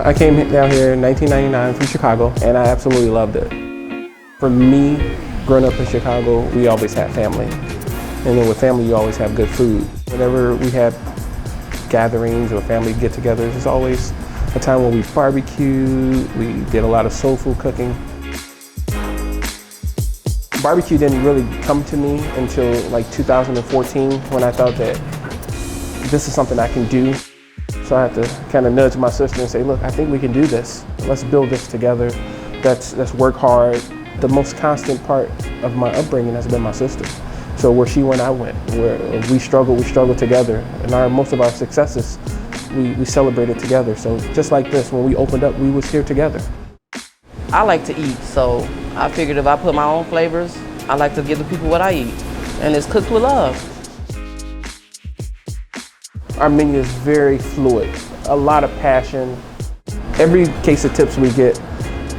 I came down here in 1999 from Chicago, and I absolutely loved it. For me, growing up in Chicago, we always had family. And then with family, you always have good food. Whenever we had gatherings or family get-togethers, there's always a time when we barbecued, we did a lot of soul food cooking. Barbecue didn't really come to me until like 2014 when I thought that this is something I can do. So I had to kind of nudge my sister and say, look, I think we can do this. Let's build this together. Let's work hard. The most constant part of my upbringing has been my sister. So where she went, I went. Where we struggled together. And most of our successes, we celebrated together. So just like this, when we opened up, we was here together. I like to eat, so I figured if I put my own flavors, I like to give the people what I eat. And it's cooked with love. Our menu is very fluid, a lot of passion. Every case of tips we get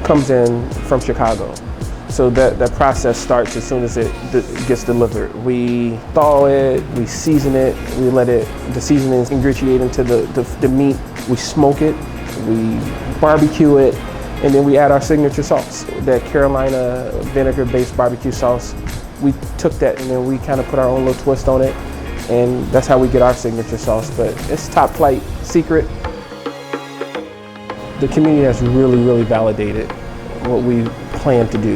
comes in from Chicago. So that process starts as soon as it gets delivered. We thaw it, we season it, we let the seasonings ingratiate into the meat. We smoke it, we barbecue it, and then we add our signature sauce, that Carolina vinegar-based barbecue sauce. We took that and then we kind of put our own little twist on it. And that's how we get our signature sauce, but it's top flight, secret. The community has really validated what we plan to do.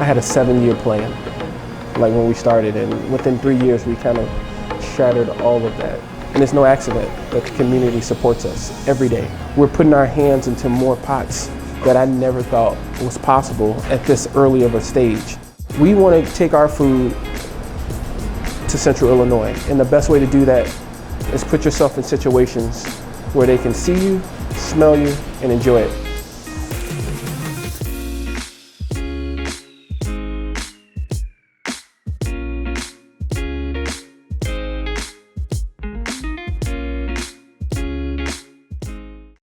I had a 7-year plan, like when we started, and within 3 years we kind of shattered all of that. And it's no accident that the community supports us every day. We're putting our hands into more pots that I never thought was possible at this early of a stage. We want to take our food to Central Illinois, and the best way to do that is put yourself in situations where they can see you, smell you, and enjoy it.